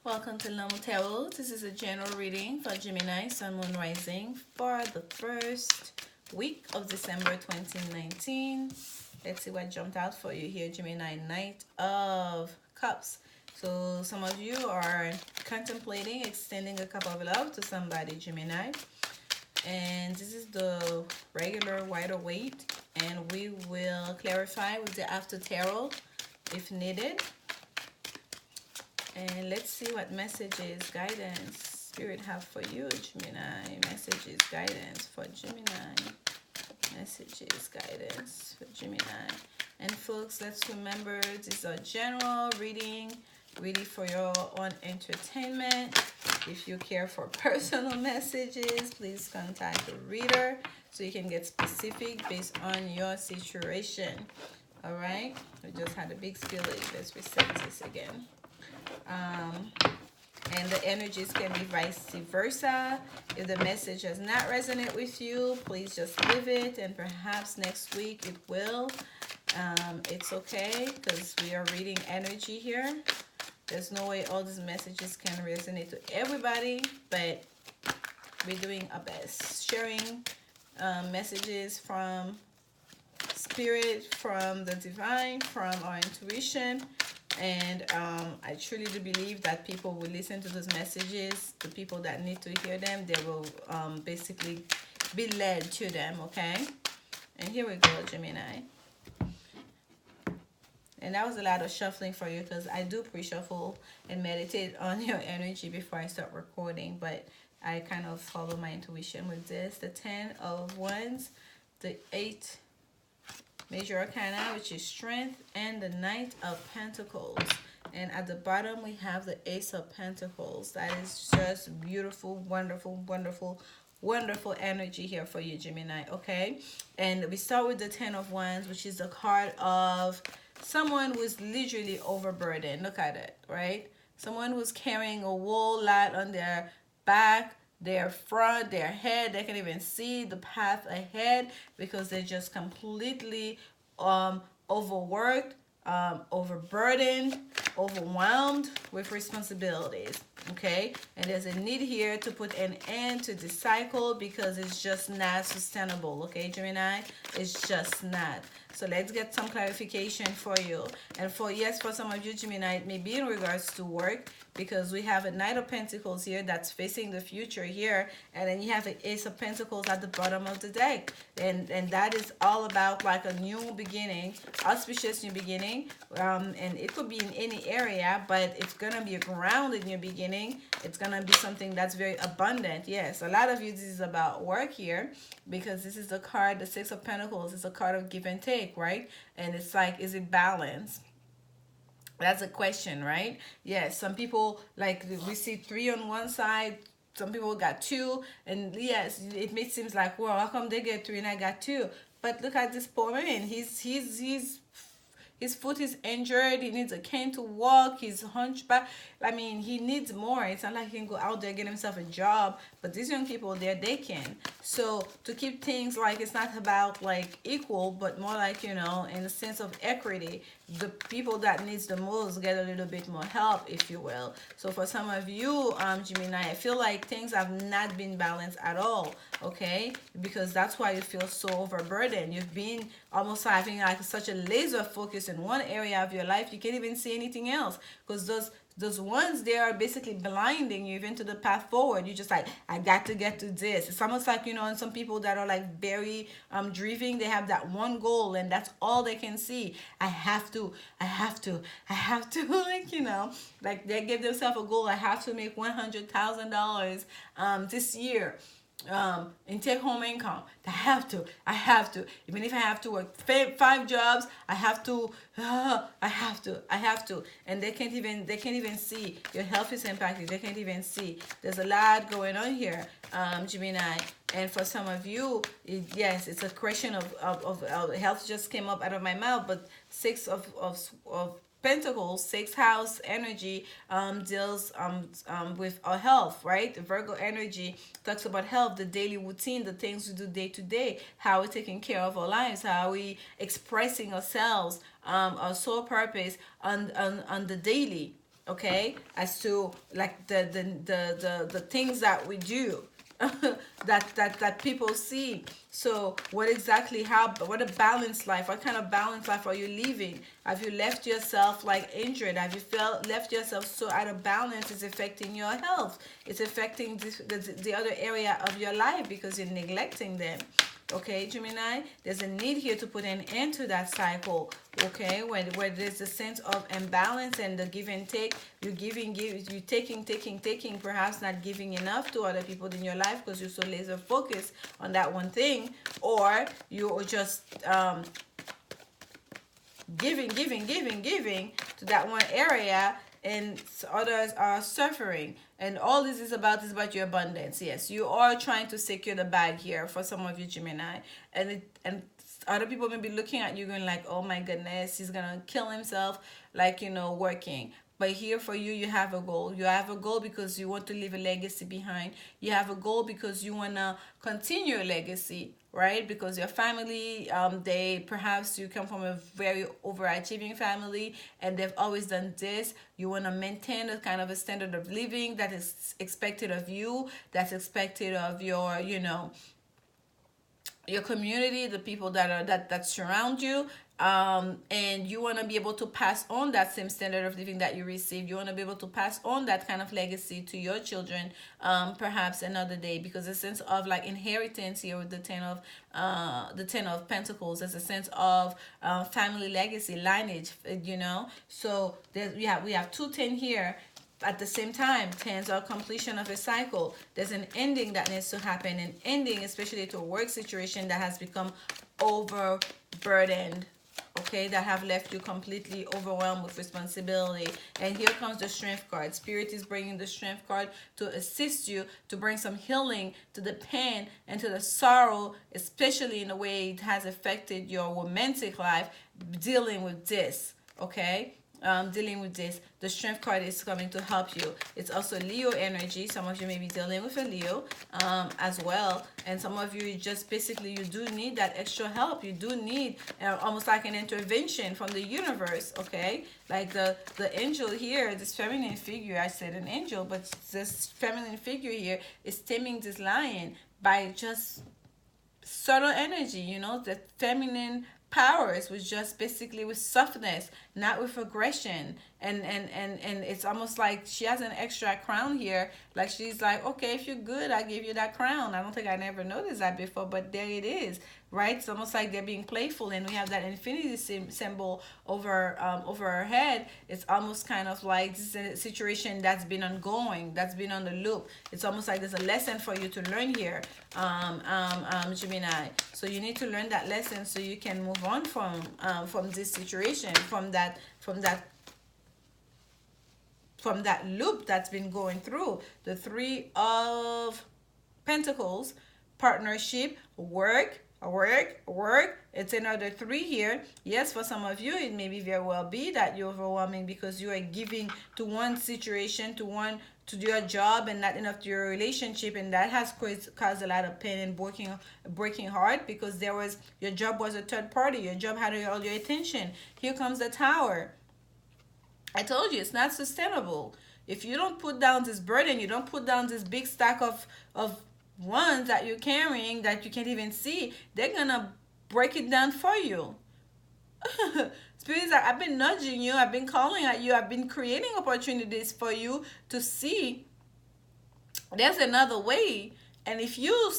Welcome to Lanmoutarot. This is a general reading for Gemini, Sun, Moon, Rising for the first week of December 2019. Let's see what jumped out for you here, Gemini. Knight of Cups. So some of you are contemplating extending a cup of love to somebody, Gemini. And this is the regular Waite or Waite. And we will clarify with the After Tarot if needed. And let's see what messages, guidance, Spirit have for you, Gemini. Messages, guidance for Gemini. Messages, guidance for Gemini. And folks, let's remember this is a general reading, really for your own entertainment. If you care for personal messages, please contact the reader so you can get specific based on your situation. All right? We just had a big spillage. Let's reset this again. And the energies can be vice versa. If the message does not resonate with you, please just leave it, and perhaps next week it will. It's okay, because we are reading energy here. There's no way all these messages can resonate to everybody, but we're doing our best. Sharing messages from Spirit, from the divine, from our intuition. And I truly do believe that people will listen to those messages. The people that need to hear them, they will basically be led to them, okay? And here we go, Gemini. And that was a lot of shuffling for you, because I do pre-shuffle and meditate on your energy before I start recording. But I kind of follow my intuition with this. The 10 of Wands, the 8 Major Arcana, which is Strength, and the Knight of Pentacles. And at the bottom, we have the Ace of Pentacles. That is just beautiful, wonderful, wonderful, wonderful energy here for you, Gemini, okay? And we start with the 10 of Wands, which is the card of someone who is literally overburdened. Look at it, right? Someone who's carrying a whole lot on their back, their front, their head. They can even see the path ahead because they're just completely overworked, overburdened, overwhelmed with responsibilities, okay? And there's a need here to put an end to this cycle because it's just not sustainable, okay, Gemini? It's just not. So let's get some clarification for you. And for some of you, Gemini, it may be in regards to work, because we have a Knight of Pentacles here that's facing the future here, and then you have the Ace of Pentacles at the bottom of the deck. And that is all about like a new beginning, auspicious new beginning. And it could be in any area, but it's gonna be a grounded new beginning. It's gonna be something that's very abundant. Yes, a lot of you, this is about work here, because this is the card, the Six of Pentacles. It's a card of give and take, right? And it's like, is it balanced? That's a question, right? Yes, some people, like, we see 3 on one side, some people got 2, and yes, it may seem like, well, how come they get 3 and I got 2? But look at this poor man. His foot is injured. He needs a cane to walk. He's hunchback. I mean, he needs more. It's not like he can go out there and get himself a job. But these young people there, they can. So to keep things like, it's not about like equal, but more like, you know, in a sense of equity, the people that needs the most get a little bit more help, if you will. So for some of you, Gemini, I feel like things have not been balanced at all, okay? Because that's why you feel so overburdened. You've been almost having like such a laser focus in one area of your life, you can't even see anything else, because those ones there are basically blinding you even to the path forward. You're just like, I got to get to this. It's almost like, you know, and some people that are like very driven, they have that one goal and that's all they can see. I have to, like, you know, like they give themselves a goal. I have to make $100,000 this year. And take home income. I have to. Even if I have to work 5 jobs, I have to. And they can't even see. Your health is impacted. They can't even see. There's a lot going on here, Gemini. And for some of you, yes, it's a question of health just came up out of my mouth, but 6 of Pentacles, 6th house energy deals with our health, right? The Virgo energy talks about health, the daily routine, the things we do day to day, how we're taking care of our lives, how we expressing ourselves, our soul purpose on the daily. okay, as to like the things that we do that people see. So what exactly, what a balanced life, what kind of balanced life are you living? Have you left yourself like injured? Have you left yourself so out of balance? It's affecting your health, it's affecting the other area of your life because you're neglecting them. Okay, Gemini, there's a need here to put an end to that cycle. Okay, where there's a sense of imbalance and the give and take. You're you taking, perhaps not giving enough to other people in your life because you're so laser focused on that one thing, or you're just giving to that one area, and others are suffering. And all this is about your abundance. Yes, you are trying to secure the bag here for some of you, Gemini, and other people may be looking at you going like, oh my goodness, he's gonna kill himself, like, working. But here for you, you have a goal. You have a goal because you want to leave a legacy behind. You have a goal because you want to continue a legacy, right? Because your family, perhaps you come from a very overachieving family and they've always done this. You want to maintain a kind of a standard of living that is expected of you, that's expected of your, your community, the people that surround you, and you want to be able to pass on that same standard of living that you received. You want to be able to pass on that kind of legacy to your children, perhaps another day, because a sense of like inheritance here with the ten of Pentacles. There's a sense of family legacy, lineage, So we have 210 here. At the same time, tens are completion of a cycle. There's an ending that needs to happen, an ending especially to a work situation that has become overburdened, okay, that have left you completely overwhelmed with responsibility. And here comes the Strength card. Spirit is bringing the Strength card to assist you, to bring some healing to the pain and to the sorrow, especially in the way it has affected your romantic life, dealing with this, okay? Dealing with this. The Strength card is coming to help you. It's also Leo energy. Some of you may be dealing with a Leo as well, and some of you just basically, you do need that extra help. You do need almost like an intervention from the universe, okay? Like the angel here, this feminine figure, I said an angel, but this feminine figure here is taming this lion by just subtle energy, the feminine powers was just basically with softness, not with aggression. And it's almost like she has an extra crown here, like she's like, okay, if you're good, I give you that crown. I don't think I never noticed that before, but there it is, right? It's almost like they're being playful, and we have that infinity symbol over her head. It's almost kind of like this is a situation that's been ongoing, that's been on the loop. It's almost like there's a lesson for you to learn here, Gemini. So you need to learn that lesson so you can move on from this situation, from that loop that's been going through. The Three of Pentacles, partnership, work. It's another 3 here. Yes, for some of you, it may be very well be that you're overwhelming because you are giving to one situation, to your job, and not enough to your relationship, and that has caused a lot of pain and breaking heart, because your job was a third party. Your job had all your attention. Here comes the Tower. I told you, it's not sustainable. If you don't put down this burden, you don't put down this big stack of ones that you're carrying that you can't even see, they're gonna break it down for you. Spirits, I've been nudging you, I've been calling at you, I've been creating opportunities for you to see there's another way. And if you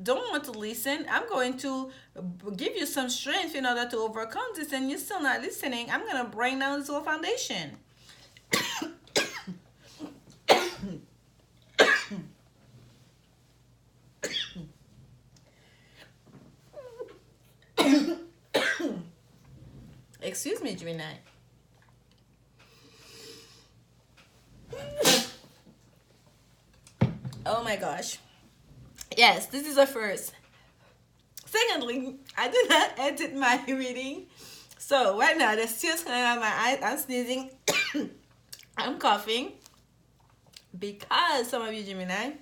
don't want to listen, I'm going to give you some strength in order to overcome this, and you're still not listening. I'm going to bring down this whole foundation. Excuse me, Gemini. Oh my gosh. Yes, this is a first. Secondly, I did not edit my reading. So right now, there's tears coming out of my eyes. I'm sneezing. I'm coughing. Because some of you, Gemini,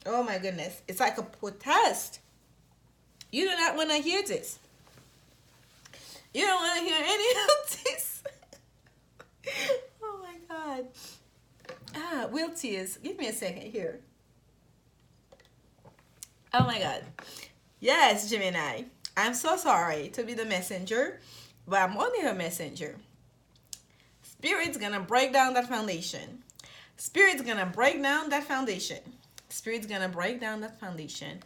oh my goodness, it's like a protest. You do not want to hear this. You don't want to hear any of this. Oh my God. Will tears. Give me a second here. Oh my God. Yes, Gemini. I'm so sorry to be the messenger, but I'm only her messenger. Spirit's gonna break down that foundation. Spirit's gonna break down that foundation. Spirit's gonna break down that foundation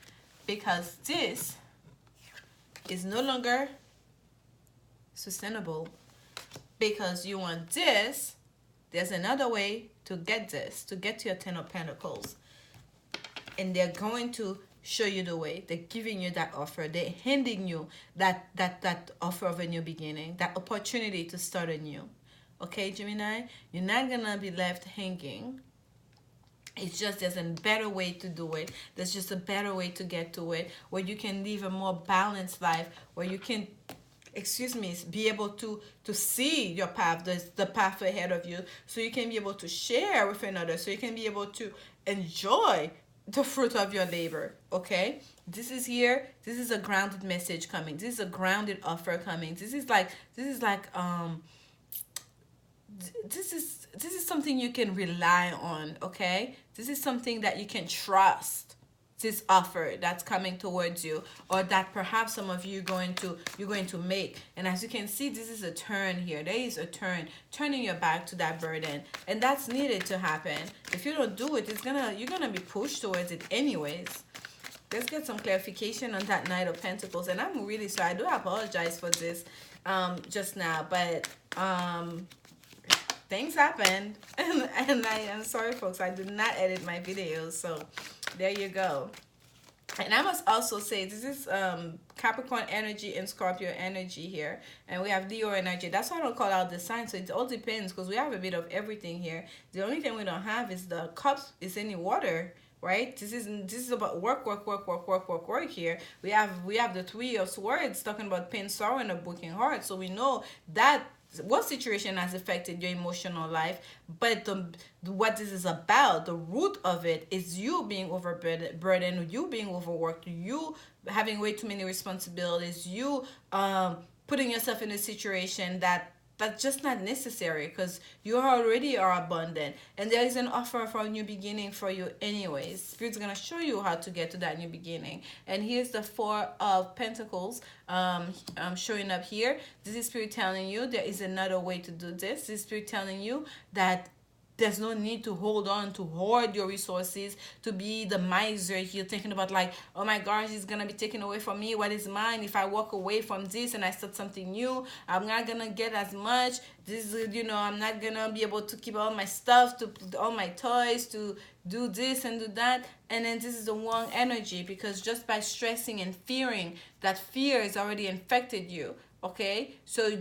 because this is no longer sustainable. Because you want this, there's another way to get this, to get to your 10 of Pentacles. And they're going to show you the way. They're giving you that offer. They're handing you that offer of a new beginning, that opportunity to start anew. Okay, Gemini? You're not going to be left hanging. It's just there's a better way to do it. There's just a better way to get to it, where you can live a more balanced life, where you can, be able to see your path, the path ahead of you, so you can be able to share with another, so you can be able to enjoy the fruit of your labor. Okay, this is here. This is a grounded message coming. This is a grounded offer coming. This is something you can rely on. Okay, this is something that you can trust. This offer that's coming towards you, or that perhaps some of you you're going to make. And as you can see, this is a turn here. There is a turning your back to that burden, and that's needed to happen. If you don't do it, you're gonna be pushed towards it anyways. Let's get some clarification on that Knight of Pentacles. And I'm really sorry, I do apologize for this just now, but things happened, and I am sorry, folks. I did not edit my videos, so there you go. And I must also say, this is Capricorn energy and Scorpio energy here, and we have Leo energy. That's why I don't call out the sign. So it all depends, because we have a bit of everything here. The only thing we don't have is the cups, is any water. Right? This is about work here. We have the Three of Swords talking about pain, sorrow, and a broken heart. So we know that what situation has affected your emotional life, but what this is about, the root of it, is you being overburdened, you being overworked, you having way too many responsibilities, you putting yourself in a situation that's just not necessary, because you already are abundant, and there is an offer for a new beginning for you anyways. Spirit's gonna show you how to get to that new beginning. And here's the Four of Pentacles showing up here. This is Spirit telling you there is another way to do this. This is Spirit telling you that there's no need to hoard your resources, to be the miser here, thinking about like, oh my gosh, it's gonna be taken away from me. What is mine? If I walk away from this and I start something new, I'm not gonna get as much. This is, I'm not gonna be able to keep all my stuff, all my toys, to do this and do that. And then this is the wrong energy, because just by stressing and fearing, that fear has already infected you. Okay, so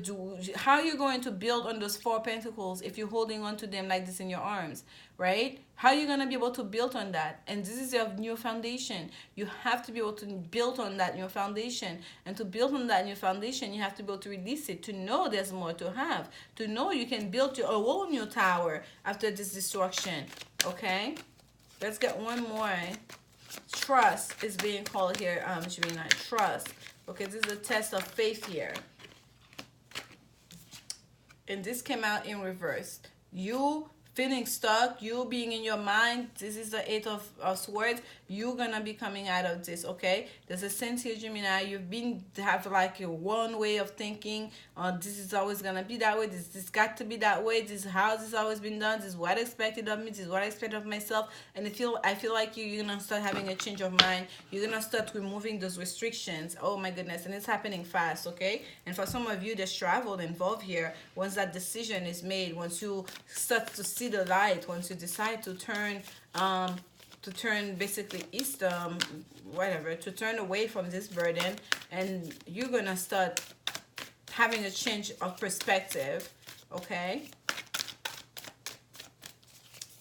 how are you going to build on those Four Pentacles if you're holding on to them like this in your arms, right? How are you going to be able to build on that? And this is your new foundation. You have to be able to build on that new foundation. And to build on that new foundation, you have to be able to release it, to know there's more to have, to know you can build your whole new tower after this destruction, okay? Let's get one more. Trust is being called here, Gemini. Trust. Okay, this is a test of faith here. And this came out in reverse. You feeling stuck, you being in your mind, this is the Eight of Swords. You're gonna be coming out of this, okay? There's a sense here, Gemini, you've been to have like a one way of thinking. This is always gonna be that way. This got to be that way. This is how this has always been done. This is what I expected of me. This is what I expect of myself. And I feel like you're gonna start having a change of mind. You're gonna start removing those restrictions. Oh my goodness, and it's happening fast, okay? And for some of you, there's travel involved here. Once that decision is made, once you start to see the light, once you decide to turn basically east, whatever, to turn away from this burden, and you're gonna start having a change of perspective, okay?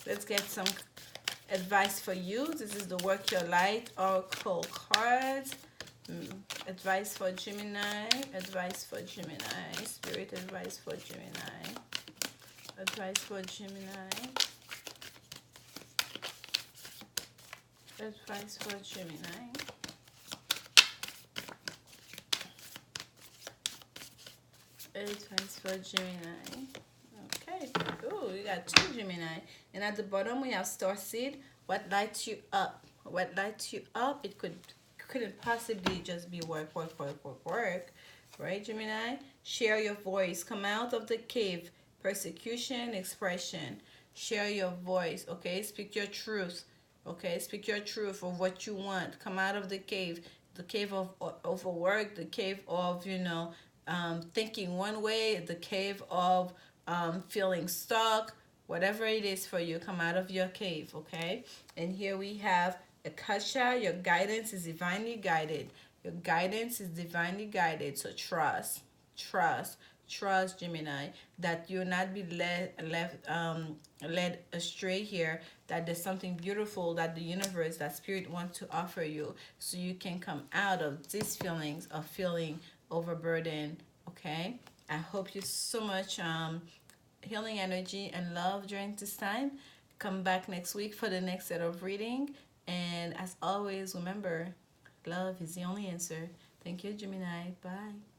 Let's get some advice for you. This is the Work Your Light Oracle cards. Advice for Gemini. Advice for Gemini. Spirit advice for Gemini. Advice for Gemini. Advice for Gemini. Advice for Gemini. Okay. Oh, you got two Gemini. And at the bottom we have star seed. What lights you up? What lights you up? It couldn't possibly just be work, work, work, work, work. Right, Gemini? Share your voice. Come out of the cave. Persecution, expression. Share your voice. Okay, speak your truth. Okay, speak your truth of what you want. Come out of the cave of overwork, the cave of thinking one way, the cave of feeling stuck. Whatever it is for you, come out of your cave. Okay, and here we have Akasha. Your guidance is divinely guided. Your guidance is divinely guided. So trust, trust, Gemini, that you'll not be led astray here, that there's something beautiful that the universe, that spirit wants to offer you, so you can come out of these feelings of feeling overburdened. Okay, I hope you so much healing energy and love during this time. Come back next week for the next set of reading, and as always, remember, love is the only answer. Thank you, Gemini. Bye.